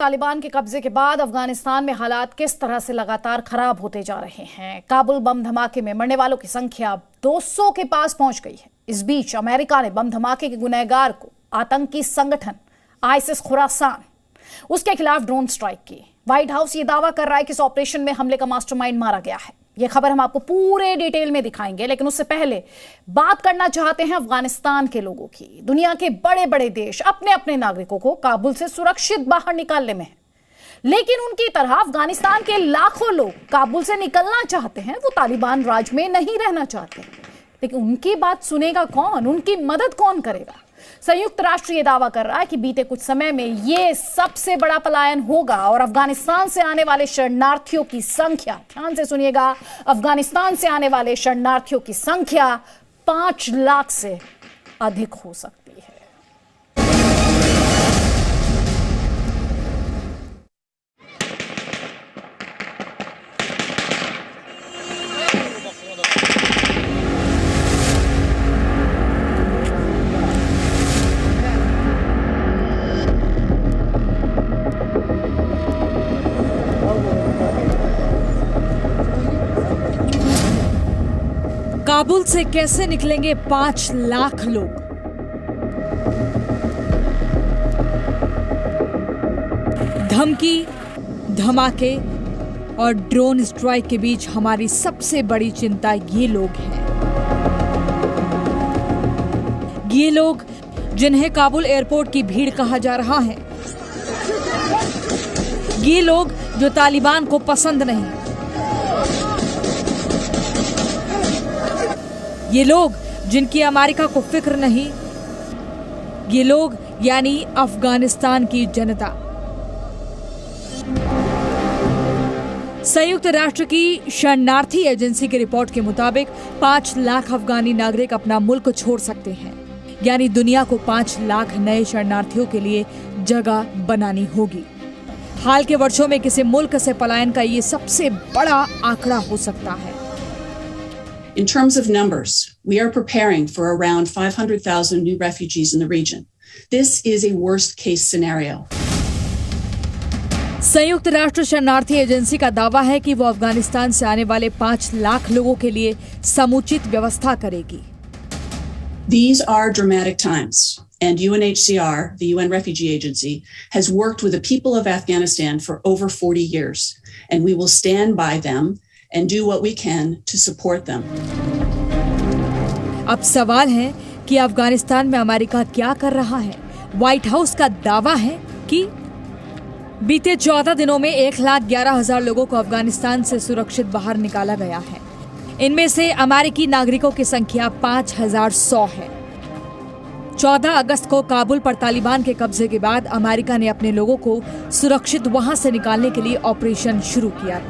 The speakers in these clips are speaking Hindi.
तालिबान के कब्जे के बाद अफगानिस्तान में हालात किस तरह से लगातार खराब होते जा रहे हैं। काबुल बम धमाके में मरने वालों की संख्या 200 के पास पहुंच गई है। इस बीच अमेरिका ने बम धमाके के गुनहगार को आतंकी संगठन आईएसआईएस खुरासान उसके खिलाफ ड्रोन स्ट्राइक की। व्हाइट हाउस ये दावा कर रहा है कि इस ऑपरेशन में हमले का मास्टरमाइंड मारा गया है। यह खबर हम आपको पूरे डिटेल में दिखाएंगे, लेकिन उससे पहले बात करना चाहते हैं अफगानिस्तान के लोगों की। दुनिया के बड़े बड़े देश अपने अपने नागरिकों को काबुल से सुरक्षित बाहर निकालने में हैं, लेकिन उनकी तरह अफगानिस्तान के लाखों लोग काबुल से निकलना चाहते हैं। वो तालिबान राज में नहीं रहना चाहते, लेकिन उनकी बात सुनेगा कौन, उनकी मदद कौन करेगा? संयुक्त राष्ट्र ये दावा कर रहा है कि बीते कुछ समय में ये सबसे बड़ा पलायन होगा और अफगानिस्तान से आने वाले शरणार्थियों की संख्या, ध्यान से सुनिएगा, अफगानिस्तान से आने वाले शरणार्थियों की संख्या 5 लाख से अधिक हो सकती है। काबुल से कैसे निकलेंगे 5 लाख लोग? धमकी, धमाके और ड्रोन स्ट्राइक के बीच हमारी सबसे बड़ी चिंता ये लोग हैं। ये लोग जिन्हें काबुल एयरपोर्ट की भीड़ कहा जा रहा है, ये लोग जो तालिबान को पसंद नहीं, ये लोग जिनकी अमेरिका को फिक्र नहीं, ये लोग यानी अफगानिस्तान की जनता। संयुक्त राष्ट्र की शरणार्थी एजेंसी की रिपोर्ट के मुताबिक 5 लाख अफगानी नागरिक अपना मुल्क छोड़ सकते हैं, यानी दुनिया को 5 लाख नए शरणार्थियों के लिए जगह बनानी होगी। हाल के वर्षों में किसी मुल्क से पलायन का ये सबसे बड़ा आंकड़ा हो सकता है। In terms of numbers, we are preparing for around 500,000 new refugees in the region. This is a worst case scenario. संयुक्त राष्ट्र शरणार्थी एजेंसी का दावा है कि वो अफगानिस्तान से आने वाले 5 लाख लोगों के लिए समुचित व्यवस्था करेगी। These are dramatic times, and UNHCR, the UN Refugee Agency, has worked with the people of Afghanistan for over 40 years, and we will stand by them and do what we can to support them. अब सवाल है कि अफगानिस्तान में अमेरिका क्या कर रहा है? व्हाइट हाउस का दावा है कि बीते 14 दिनों में 1,11,000 लोगों को अफगानिस्तान से सुरक्षित बाहर निकाला गया है। इनमें से अमेरिकी नागरिकों की संख्या 5,100 है। 14 अगस्त को काबुल पर तालिबान के कब्जे के बाद अमेरिका ने अपने लोगों को सुरक्षित वहां से निकालने के लिए ऑपरेशन शुरू किया।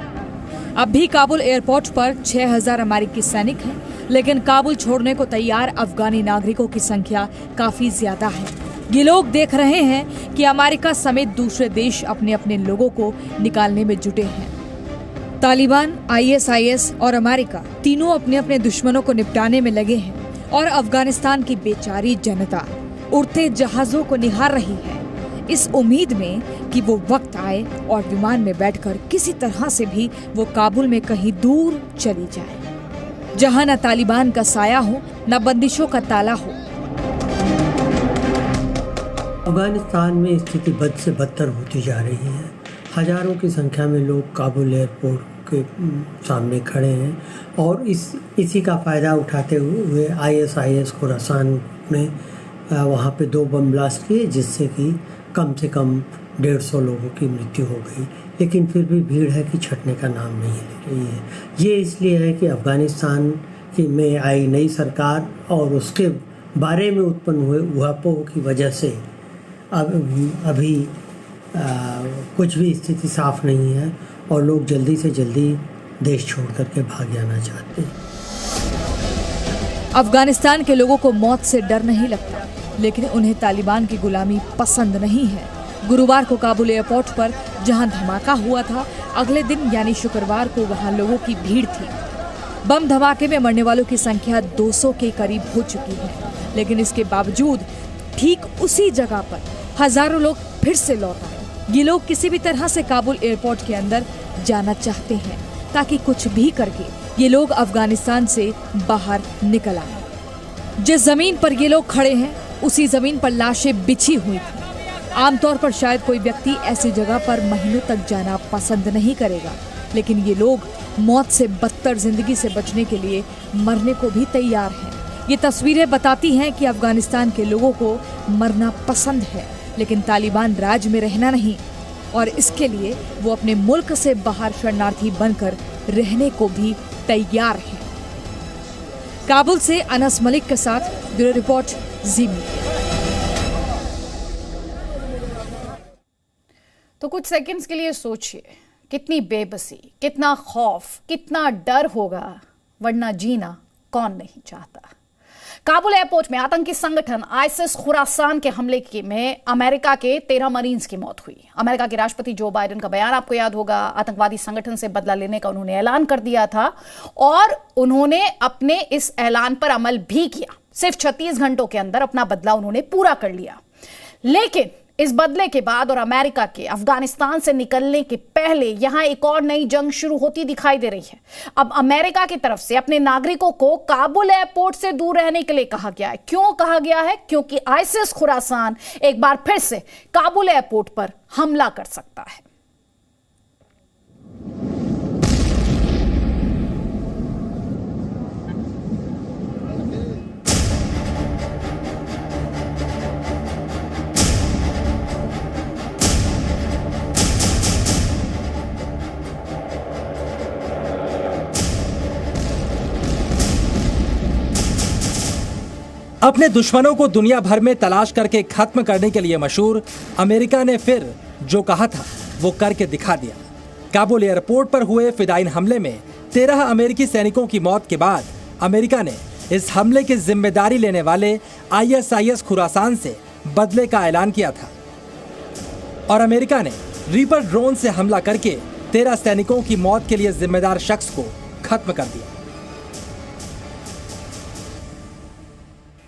अब भी काबुल एयरपोर्ट पर 6,000 अमेरिकी सैनिक हैं, लेकिन काबुल छोड़ने को तैयार अफगानी नागरिकों की संख्या काफी ज्यादा है। ये लोग देख रहे हैं कि अमेरिका समेत दूसरे देश अपने अपने लोगों को निकालने में जुटे हैं। तालिबान, आईएसआईएस और अमेरिका तीनों अपने अपने दुश्मनों को निपटाने में लगे हैं और अफगानिस्तान की बेचारी जनता उड़ते जहाजों को निहार रही है, इस उम्मीद में कि वो वक्त आए और विमान में बैठकर किसी तरह से भी वो काबुल में कहीं दूर चली जाए, जहां न तालिबान का साया हो, न बंदिशों का ताला हो। अफगानिस्तान में स्थिति बद से बदतर होती जा रही है। हजारों की संख्या में लोग काबुल एयरपोर्ट के सामने खड़े हैं और इसी का फ़ायदा उठाते हुए आईएसआईएस खुरासान ने वहाँ पे 2 बम ब्लास्ट किए, जिससे कि कम से कम 150 लोगों की मृत्यु हो गई। लेकिन फिर भी भीड़ है कि छटने का नाम नहीं ले रही है। ये इसलिए है कि अफगानिस्तान में आई नई सरकार और उसके बारे में उत्पन्न हुए ऊहापोह की वजह से अभी कुछ भी स्थिति साफ नहीं है और लोग जल्दी से जल्दी देश छोड़ करके भाग जाना चाहते हैं। अफगानिस्तान के लोगों को मौत से डर नहीं लगता, लेकिन उन्हें तालिबान की गुलामी पसंद नहीं है। गुरुवार को काबुल एयरपोर्ट पर जहां धमाका हुआ था, अगले दिन यानी शुक्रवार को वहां लोगों की भीड़ थी। बम धमाके में मरने वालों की संख्या 200 के करीब हो चुकी है, लेकिन इसके बावजूद ठीक उसी जगह पर हजारों लोग फिर से लौट आए। ये लोग किसी भी तरह से काबुल एयरपोर्ट के अंदर जाना चाहते हैं ताकि कुछ भी करके ये लोग अफगानिस्तान से बाहर निकल आए। जिस जमीन पर ये लोग खड़े हैं उसी जमीन पर लाशें बिछी हुई थी। आमतौर पर शायद कोई व्यक्ति ऐसी जगह पर महीनों तक जाना पसंद नहीं करेगा, लेकिन ये लोग मौत से बदतर जिंदगी से बचने के लिए मरने को भी तैयार हैं। ये तस्वीरें बताती हैं कि अफगानिस्तान के लोगों को मरना पसंद है, लेकिन तालिबान राज में रहना नहीं, और इसके लिए वो अपने मुल्क से बाहर शरणार्थी बनकर रहने को भी तैयार हैं। काबुल से अनस मलिक के साथ ब्यूरो रिपोर्ट जी मीडिया। तो कुछ सेकंड्स के लिए सोचिए, कितनी बेबसी, कितना खौफ, कितना डर होगा, वरना जीना कौन नहीं चाहता। काबुल एयरपोर्ट में आतंकी संगठन आईसिस खुरासान के हमले में अमेरिका के 13 मरीन्स की मौत हुई। अमेरिका के राष्ट्रपति जो बाइडेन का बयान आपको याद होगा, आतंकवादी संगठन से बदला लेने का उन्होंने ऐलान कर दिया था और उन्होंने अपने इस ऐलान पर अमल भी किया। सिर्फ 36 घंटों के अंदर अपना बदला उन्होंने पूरा कर लिया। लेकिन इस बदले के बाद और अमेरिका के अफगानिस्तान से निकलने के पहले यहां एक और नई जंग शुरू होती दिखाई दे रही है। अब अमेरिका की तरफ से अपने नागरिकों को काबुल एयरपोर्ट से दूर रहने के लिए कहा गया है। क्यों कहा गया है? क्योंकि आईसिस खुरासान एक बार फिर से काबुल एयरपोर्ट पर हमला कर सकता है। अपने दुश्मनों को दुनिया भर में तलाश करके खत्म करने के लिए मशहूर अमेरिका ने फिर जो कहा था वो करके दिखा दिया। काबुल एयरपोर्ट पर हुए फिदाइन हमले में 13 अमेरिकी सैनिकों की मौत के बाद अमेरिका ने इस हमले की जिम्मेदारी लेने वाले आईएसआईएस खुरासान से बदले का ऐलान किया था और अमेरिका ने रीपर ड्रोन से हमला करके 13 सैनिकों की मौत के लिए जिम्मेदार शख्स को खत्म कर दिया।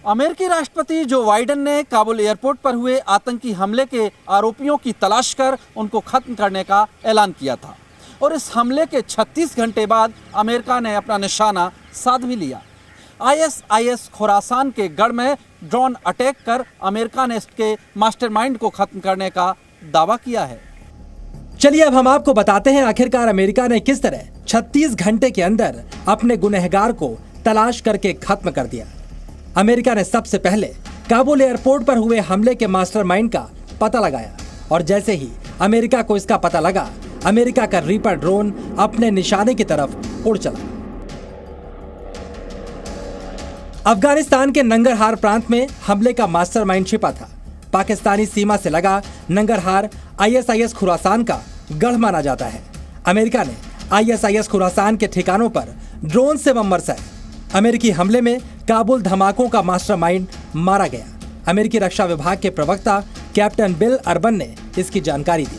अमेरिकी राष्ट्रपति जो बाइडेन ने काबुल एयरपोर्ट पर हुए आतंकी हमले के आरोपियों की तलाश कर उनको खत्म करने का ऐलान किया था और इस हमले के 36 घंटे बाद अमेरिका ने अपना निशाना साध भी लिया। आईएसआईएस खुरासान के गढ़ में ड्रोन अटैक कर अमेरिका ने इसके मास्टरमाइंड को खत्म करने का दावा किया है। चलिए अब हम आपको बताते हैं आखिरकार अमेरिका ने किस तरह 36 घंटे के अंदर अपने गुनहगार को तलाश करके खत्म कर दिया। अमेरिका ने सबसे पहले काबुल एयरपोर्ट पर हुए हमले के मास्टरमाइंड का पता लगाया और जैसे ही अमेरिका को इसका पता लगा, अमेरिका का रीपर ड्रोन अपने निशाने की तरफ उड़ चला। अफगानिस्तान के नंगरहार प्रांत में हमले का मास्टरमाइंड छिपा था। पाकिस्तानी सीमा से लगा नंगरहार आईएसआईएस खुरासान का गढ़ माना जाता है। अमेरिका ने आईएसआईएस खुरासान के ठिकानों पर ड्रोन से बम बरसाए। अमेरिकी हमले में काबुल धमाकों का मास्टरमाइंड मारा गया। अमेरिकी रक्षा विभाग के प्रवक्ता कैप्टन बिल अर्बन ने इसकी जानकारी दी।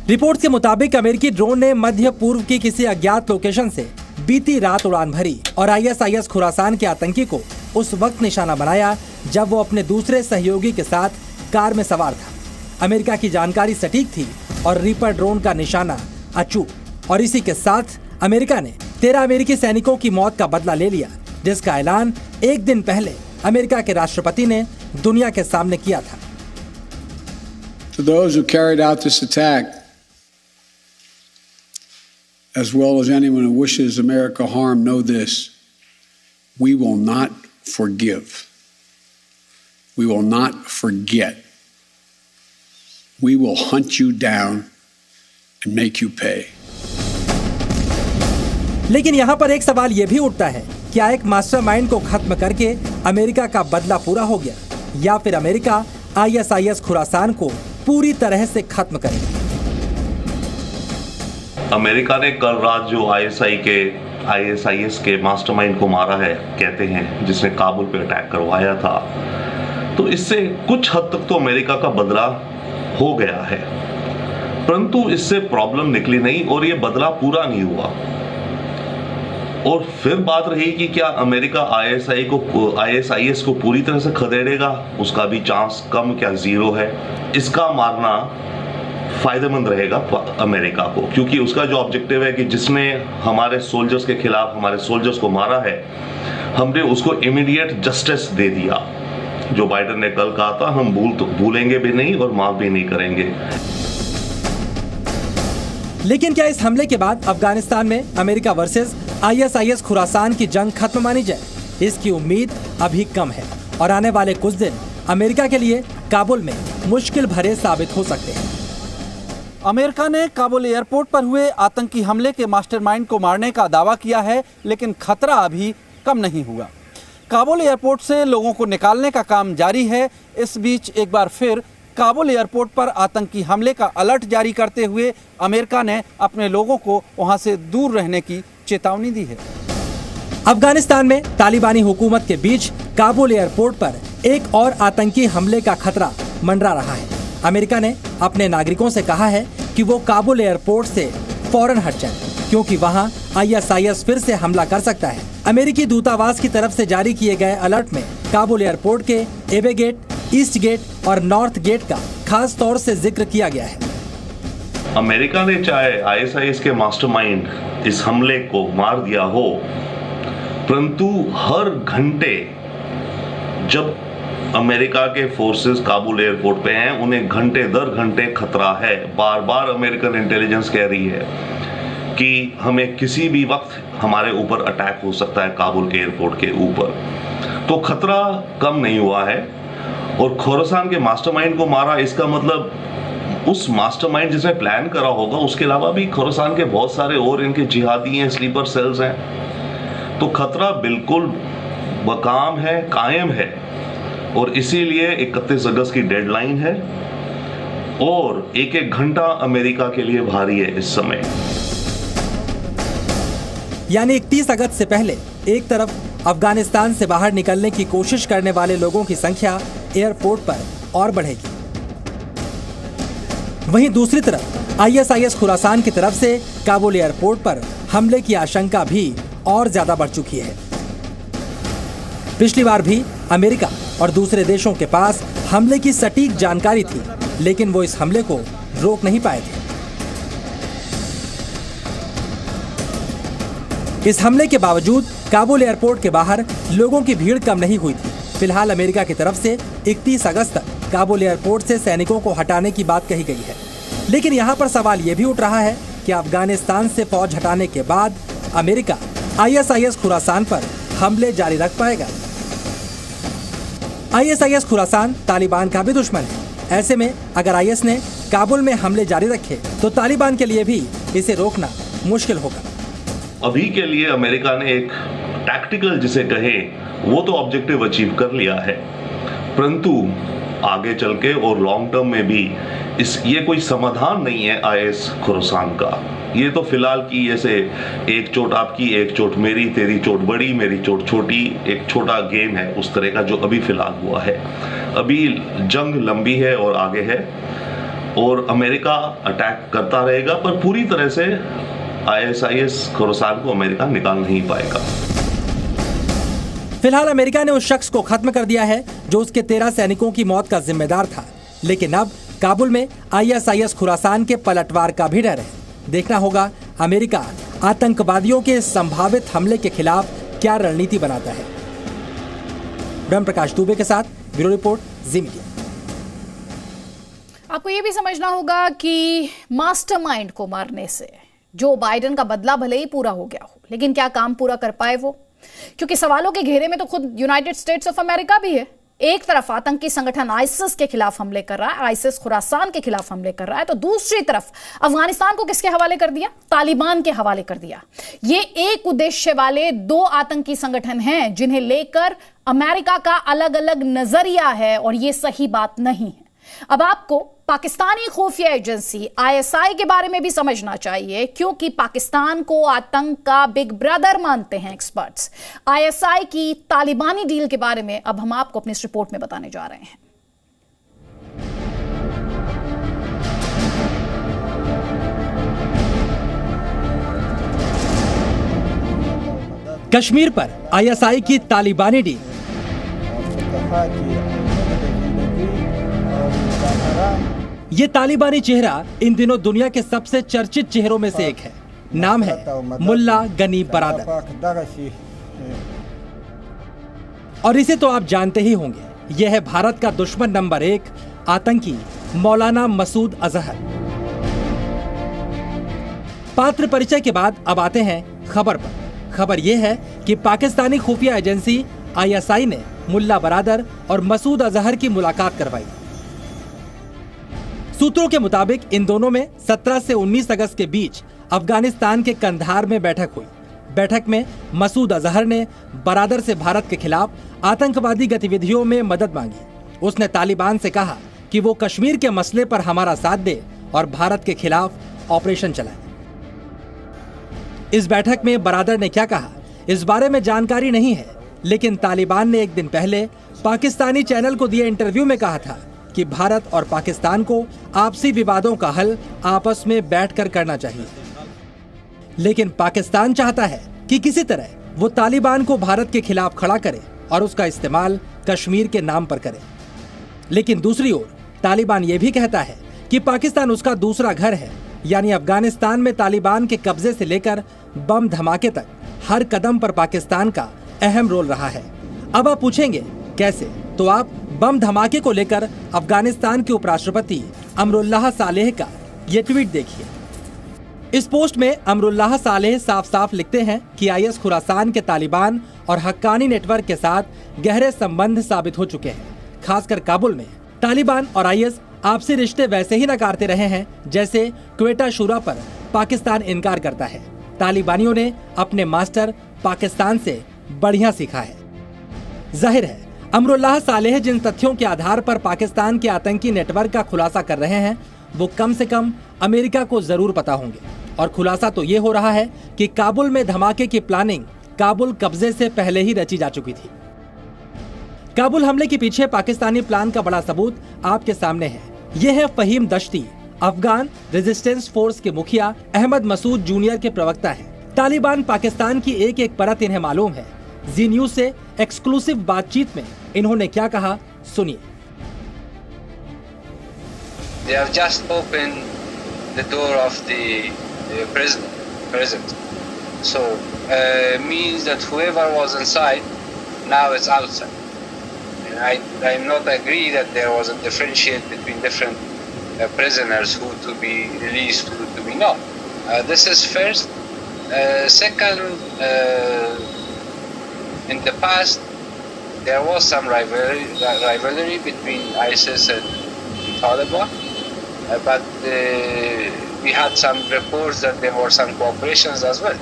रिपोर्ट के मुताबिक अमेरिकी ड्रोन ने मध्य पूर्व की किसी अज्ञात लोकेशन से बीती रात उड़ान भरी और आईएसआईएस खुरासान के आतंकी को उस वक्त निशाना बनाया जब वो अपने दूसरे सहयोगी के साथ कार में सवार था। अमेरिका की जानकारी सटीक थी और रीपर ड्रोन का निशाना अचूक और इसी के साथ अमेरिका ने 13 अमेरिकी सैनिकों की मौत का बदला ले लिया, जिसका ऐलान एक दिन पहले अमेरिका के राष्ट्रपति ने दुनिया के सामने किया था। For those who carried out this attack, as well as anyone who wishes America harm, know this: we will not forgive. We will not forget. We will hunt you down and make you pay. लेकिन यहाँ पर एक सवाल ये भी उठता है, क्या एक मास्टरमाइंड को खत्म करके अमेरिका का बदला पूरा हो गया या फिर अमेरिका आईएसआईएस खुरासान को पूरी तरह से खत्म करेगा? अमेरिका ने कल रात जो आईएसआईएस के मास्टरमाइंड को मारा है, कहते हैं, जिसने काबुल पे अटैक करवाया था, तो इससे कुछ हद तक तो अमेरिका का बदला हो गया है, परंतु इससे प्रॉब्लम निकली नहीं और ये बदला पूरा नहीं हुआ। और फिर बात रही कि क्या अमेरिका आईएसआईएस को पूरी तरह से खदेड़ेगा, उसका भी चांस कम क्या जीरो है। इसका मारना फायदेमंद रहेगा अमेरिका को, क्योंकि उसका जो ऑब्जेक्टिव है कि जिसने हमारे सोल्जर्स के खिलाफ हमारे सोल्जर्स को मारा है, हमने उसको इमीडिएट जस्टिस दे दिया। जो बाइडेन ने कल कहा था, हम भूलेंगे भी नहीं और माफ भी नहीं करेंगे। लेकिन क्या इस हमले के बाद अफगानिस्तान में अमेरिका वर्सेस ISIS खुरासान की जंग खत्म मानी जाए? इसकी उम्मीद अभी कम है और आने वाले कुछ दिन अमेरिका के लिए काबुल में मुश्किल भरे साबित हो सकते हैं। अमेरिका ने काबुल एयरपोर्ट पर हुए आतंकी हमले के मास्टरमाइंड को मारने का दावा किया है, लेकिन खतरा अभी कम नहीं हुआ। काबुल एयरपोर्ट से लोगों को निकालने का काम जारी है। इस बीच एक बार फिर काबुल एयरपोर्ट पर आतंकी हमले का अलर्ट जारी करते हुए अमेरिका ने अपने लोगों को वहां से दूर रहने की चेतावनी दी है। अफगानिस्तान में तालिबानी हुकूमत के बीच काबुल एयरपोर्ट पर एक और आतंकी हमले का खतरा मंडरा रहा है। अमेरिका ने अपने नागरिकों से कहा है कि वो काबुल एयरपोर्ट से फौरन हट जाएं, क्योंकि वहां ISIS फिर से हमला कर सकता है। अमेरिकी दूतावास की तरफ से जारी किए गए अलर्ट में काबुल एयरपोर्ट के एबे गेट, ईस्ट गेट और नॉर्थ गेट का खास तौर से जिक्र किया गया है। अमेरिका ने चाहे ISIS के मास्टरमाइंड इस हमले को मार दिया हो, परंतु हर घंटे जब अमेरिका के फोर्सेस काबुल एयरपोर्ट पे हैं, उन्हें घंटे दर घंटे खतरा है। बार बार अमेरिकन इंटेलिजेंस कह रही है कि हमें किसी भी वक्त हमारे ऊपर अटैक हो सकता है काबुल के एयरपोर्ट के ऊपर। तो खतरा कम नहीं हुआ है। और खोरासान के मास्टरमाइंड को मारा, इसका मतलब उस मास्टरमाइंड जिसने प्लान करा होगा, उसके अलावा भी खोरासान के बहुत सारे और इनके जिहादी हैं, स्लीपर सेल्स हैं। तो खतरा बिल्कुल बकाम है, कायम है। और इसीलिए 31 अगस्त की डेडलाइन है और एक एक घंटा अमेरिका के लिए भारी है इस समय। यानी 31 अगस्त से पहले एक तरफ अफगानिस्तान से बाहर निकलने की कोशिश करने वाले लोगों की संख्या एयरपोर्ट पर और बढ़ेगी। वहीं दूसरी तरफ ISIS खुरासान की तरफ से काबुल एयरपोर्ट पर हमले की आशंका भी और ज्यादा बढ़ चुकी है। पिछली बार भी अमेरिका और दूसरे देशों के पास हमले की सटीक जानकारी थी, लेकिन वो इस हमले को रोक नहीं पाए थे। इस हमले के बावजूद काबुल एयरपोर्ट के बाहर लोगों की भीड़ कम नहीं हुई थी। फिलहाल अमेरिका की तरफ से 31 अगस्त तक काबुल एयरपोर्ट से सैनिकों को हटाने की बात कही गई है। लेकिन यहाँ पर सवाल ये भी उठ रहा है कि अफगानिस्तान से फौज हटाने के बाद अमेरिका ISIS खुरासान पर हमले जारी रख पाएगा। ISIS खुरासान तालिबान का भी दुश्मन है। ऐसे में अगर IS ने काबुल में हमले जारी रखे तो तालिबान के लिए भी इसे रोकना मुश्किल होगा। अभी के लिए अमेरिका ने एक टैक्टिकल जिसे कहे वो तो ऑब्जेक्टिव अचीव कर लिया है, परंतु आगे चल के और लॉन्ग टर्म में भी ये कोई समाधान नहीं है IS खुरासान का। ये तो फिलहाल की जैसे एक चोट आपकी, एक चोट मेरी, तेरी चोट बड़ी, मेरी चोट छोटी, एक छोटा गेम है उस तरह का जो अभी फिलहाल हुआ है। अभी जंग लंबी है और आगे है और अमेरिका अटैक करता रहेगा, पर पूरी तरह से ISIS खुरासान को अमेरिका निकाल नहीं पाएगा। फिलहाल अमेरिका ने उस शख्स को खत्म कर दिया है जो उसके 13 सैनिकों की मौत का जिम्मेदार था, लेकिन अब काबुल में ISIS खुरासान के पलटवार का भी डर है। देखना होगा अमेरिका आतंकवादियों के संभावित हमले के खिलाफ क्या रणनीति बनाता है। ब्रह्म प्रकाश दुबे के साथ ब्यूरो रिपोर्ट, जी मीडिया। आपको ये भी समझना होगा कि मास्टरमाइंड को मारने से जो बाइडेन का बदला भले ही पूरा हो गया हो, लेकिन क्या काम पूरा कर पाए वो? क्योंकि सवालों के घेरे में तो खुद यूनाइटेड स्टेट्स ऑफ अमेरिका भी है। एक तरफ आतंकी संगठन ISIS के खिलाफ हमले कर रहा है, ISIS खुरासान के खिलाफ हमले कर रहा है, तो दूसरी तरफ अफगानिस्तान को किसके हवाले कर दिया? तालिबान के हवाले कर दिया। ये एक उद्देश्य वाले दो आतंकी संगठन हैं जिन्हें लेकर अमेरिका का अलग अलग नजरिया है और ये सही बात नहीं है। अब आपको पाकिस्तानी खुफिया एजेंसी ISI के बारे में भी समझना चाहिए, क्योंकि पाकिस्तान को आतंक का बिग ब्रदर मानते हैं एक्सपर्ट्स। ISI की तालिबानी डील के बारे में अब हम आपको अपनी इस रिपोर्ट में बताने जा रहे हैं। कश्मीर पर ISI की तालिबानी डील। ये तालिबानी चेहरा इन दिनों दुनिया के सबसे चर्चित चेहरों में से एक है। नाम है मुल्ला गनी बरादर। और इसे तो आप जानते ही होंगे, यह है भारत का दुश्मन नंबर 1 आतंकी मौलाना मसूद अजहर। पात्र परिचय के बाद अब आते हैं खबर पर। खबर यह है कि पाकिस्तानी खुफिया एजेंसी ISI ने मुल्ला बरादर और मसूद अजहर की मुलाकात करवाई। सूत्रों के मुताबिक इन दोनों में 17 से 19 अगस्त के बीच अफगानिस्तान के कंधार में बैठक हुई। बैठक में मसूद अजहर ने बरादर से भारत के खिलाफ आतंकवादी गतिविधियों में मदद मांगी। उसने तालिबान से कहा कि वो कश्मीर के मसले पर हमारा साथ दे और भारत के खिलाफ ऑपरेशन चलाए। इस बैठक में बरादर ने क्या कहा, इस बारे में जानकारी नहीं है, लेकिन तालिबान ने एक दिन पहले पाकिस्तानी चैनल को दिए इंटरव्यू में कहा था कि भारत और पाकिस्तान को आपसी विवादों का हल आपस में बैठकर करना चाहिए। लेकिन पाकिस्तान चाहता है कि किसी तरह वो तालिबान को भारत के खिलाफ खड़ा करे और उसका इस्तेमाल कश्मीर के नाम पर करे। लेकिन दूसरी ओर तालिबान ये भी कहता है कि पाकिस्तान उसका दूसरा घर है, यानी अफगानिस्तान में तालिबान के कब्जे से लेकर बम धमाके तक हर कदम पर पाकिस्तान का अहम रोल रहा है। अब आप पूछेंगे कैसे, तो आप बम धमाके को लेकर अफगानिस्तान के उपराष्ट्रपति अमरुल्लाह सालेह का ये ट्वीट देखिए। इस पोस्ट में अमरुल्लाह सालेह साफ साफ लिखते हैं कि IS खुरासान के तालिबान और हक्कानी नेटवर्क के साथ गहरे संबंध साबित हो चुके हैं। खासकर काबुल में तालिबान और IS आपसी रिश्ते वैसे ही नकारते रहे हैं जैसे क्वेटा शूरा पर पाकिस्तान इनकार करता है। तालिबानियों ने अपने मास्टर पाकिस्तान से बढ़िया सीखा है। जाहिर है अमरुल्लाह सालेह जिन तथ्यों के आधार पर पाकिस्तान के आतंकी नेटवर्क का खुलासा कर रहे हैं वो कम से कम अमेरिका को जरूर पता होंगे। और खुलासा तो ये हो रहा है कि काबुल में धमाके की प्लानिंग काबुल कब्जे से पहले ही रची जा चुकी थी। काबुल हमले के पीछे पाकिस्तानी प्लान का बड़ा सबूत आपके सामने है। ये है फहीम दश्ती, अफगान रेजिस्टेंस फोर्स के मुखिया अहमद मसूद जूनियर के प्रवक्ता है। तालिबान पाकिस्तान की एक एक परत इन्हें मालूम है। जी न्यूज से एक्सक्लूसिव बातचीत में इन्होंने क्या कहा, सुनिए। They have just opened the door of the prison. So means that whoever was inside, now it's outside. And I'm not agree that there was a differentiate between different prisoners who to be released, who to be not. This is first. Second, in the past, there was some rivalry between ISIS and Taliban, but we had some reports that there were some cooperations as well.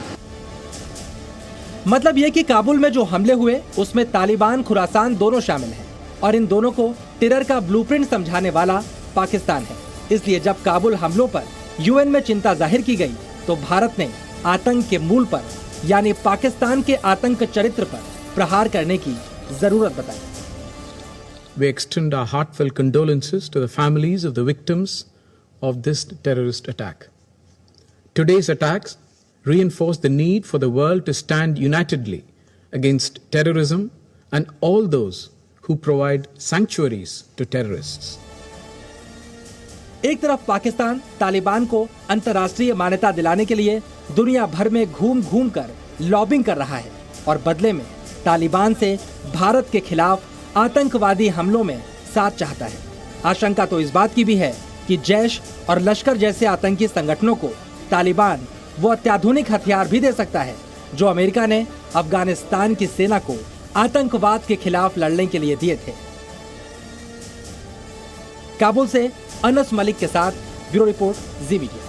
मतलब ये कि काबुल में जो हमले हुए उसमें तालिबान खुरासान दोनों शामिल हैं और इन दोनों को टेरर का ब्लूप्रिंट समझाने वाला पाकिस्तान है। इसलिए जब काबुल हमलों पर UN में चिंता जाहिर की गई तो भारत ने आतंक के मूल पर यानी पाकिस्तान के आतंक चरित्र पर प्रहार करने की जरूरत बताई। We extend our heartfelt condolences to the families of the victims of this terrorist attack. Today's attacks reinforce the need for the world to stand unitedly against terrorism and all those who provide sanctuaries to terrorists. एक तरफ पाकिस्तान तालिबान को अंतर्राष्ट्रीय मान्यता दिलाने के लिए दुनिया भर में घूम घूम कर लॉबिंग कर रहा है और बदले में तालिबान से भारत के खिलाफ आतंकवादी हमलों में साथ चाहता है। आशंका तो इस बात की भी है कि जैश और लश्कर जैसे आतंकी संगठनों को तालिबान वो अत्याधुनिक हथियार भी दे सकता है जो अमेरिका ने अफगानिस्तान की सेना को आतंकवाद के खिलाफ लड़ने के लिए दिए थे। काबुल से अनस मलिक के साथ ब्यूरो रिपोर्ट, जी मीडिया।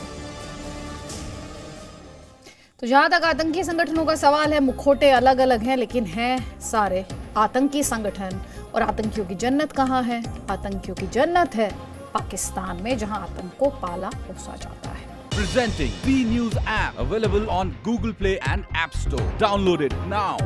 तो जहां तक आतंकी संगठनों का सवाल है, मुखौटे अलग अलग हैं लेकिन हैं सारे आतंकी संगठन। और आतंकियों की जन्नत कहां है? आतंकियों की जन्नत है पाकिस्तान में, जहां आतंक को पाला पोसा जाता है। Presenting B News app available on Google Play and App Store. Download it now.